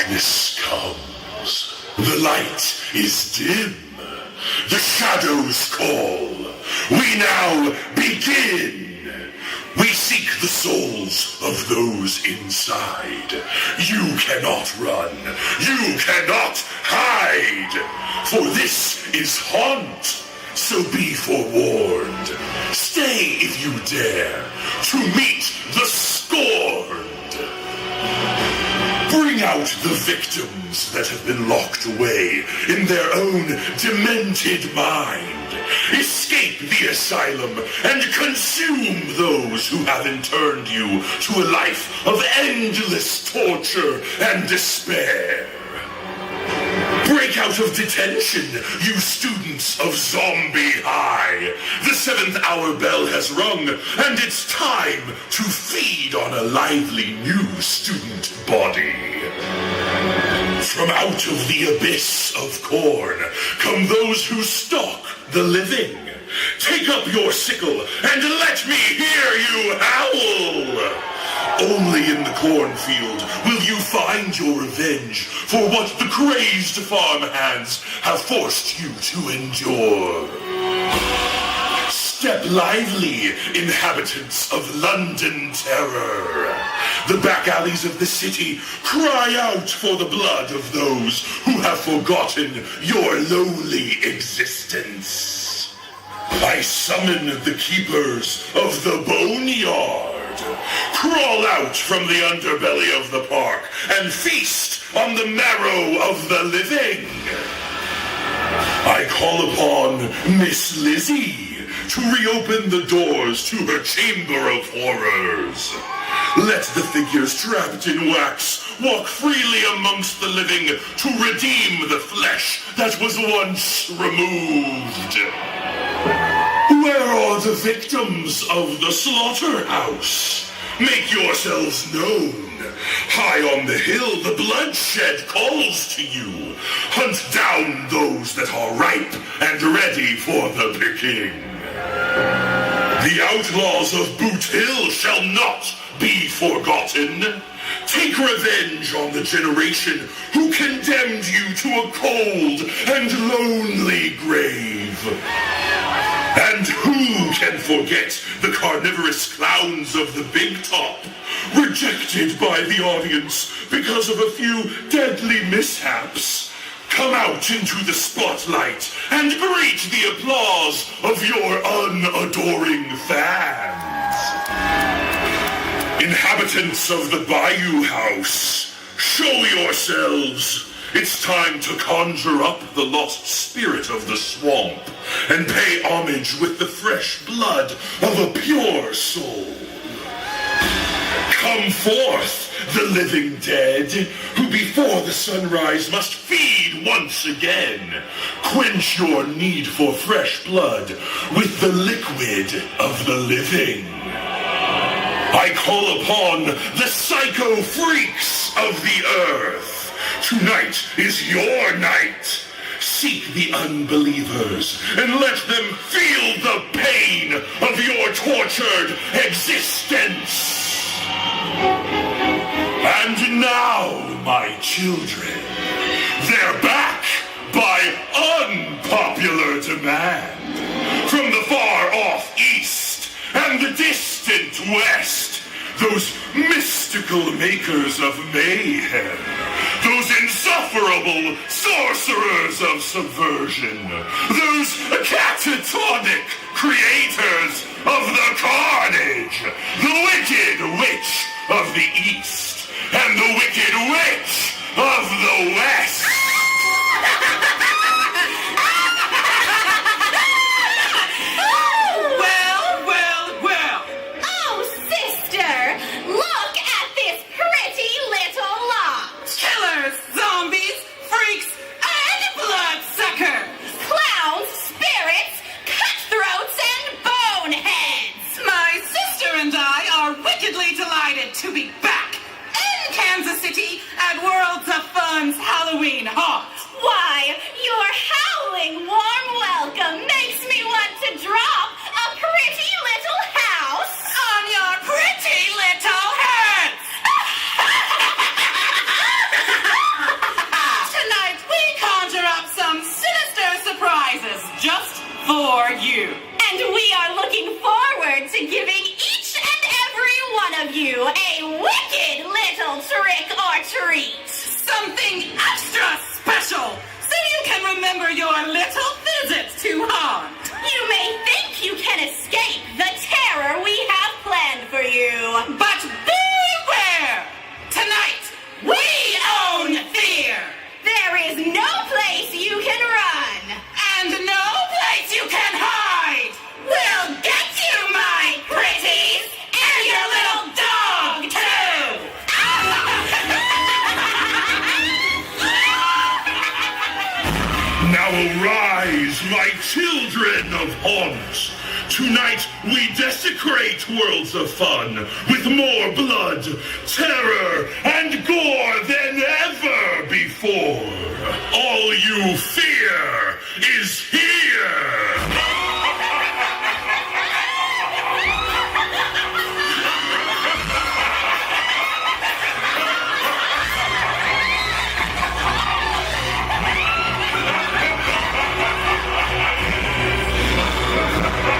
Darkness comes. The light is dim. The shadows call. We now begin. We seek the souls of those inside. You cannot run. You cannot hide. For this is haunt. So be forewarned. Stay if you dare to meet the scorned. Bring out the victims that have been locked away in their own demented mind. Escape the asylum and consume those who have interned you to a life of endless torture and despair. Break out of detention, you students of Zombie High. The 7th hour bell has rung, and it's time to feed on a lively new student body. From out of the abyss of corn come those who stalk the living. Take up your sickle and let me hear you howl. Only in the cornfield will you find your revenge for what the crazed farmhands have forced you to endure. Step lively, inhabitants of London terror. The back alleys of the city cry out for the blood of those who have forgotten your lowly existence. I summon the keepers of the boneyard. Crawl out from the underbelly of the park and feast on the marrow of the living. I call upon Miss Lizzie to reopen the doors to her chamber of horrors. Let the figures trapped in wax walk freely amongst the living to redeem the flesh that was once removed. Where are the victims of the slaughterhouse? Make yourselves known. High on the hill, the bloodshed calls to you. Hunt down those that are ripe and ready for the picking. The outlaws of Boot Hill shall not be forgotten. Take revenge on the generation who condemned you to a cold and lonely grave. And who can forget the carnivorous clowns of the Big Top, rejected by the audience because of a few deadly mishaps? Come out into the spotlight and greet the applause of your unadoring fans. Inhabitants of the Bayou House, show yourselves. It's time to conjure up the lost spirit of the swamp and pay homage with the fresh blood of a pure soul. Come forth, the living dead, who before the sunrise must feed once again. Quench your need for fresh blood with the liquid of the living. I call upon the psycho freaks of the earth. Tonight is your night. Seek the unbelievers and let them feel the pain of your tortured existence. And now, my children, they're back by unpopular demand. From the far-off east and the distant west, those mystical makers of mayhem, those insufferable sorcerers of subversion, those catatonic creators of the carnage, the Wicked Witch of the East and the Wicked Witch of the West. To be back in Kansas City at Worlds of Fun's Halloween Haunt. Why, just for you. And we are looking forward to giving each and every one of you a wicked little trick or treat. Something extra special, so you can remember your little visits to haunt. You may think you can escape the terror we have planned for you. But beware! Tonight, we own fear! There is no place you can run. And no place you can hide! We'll get you, my pretties! And your little dog, too! Now arise, my children of haunt! Tonight we desecrate worlds of fun with more blood, terror, and gore than ever before. All you fear is here!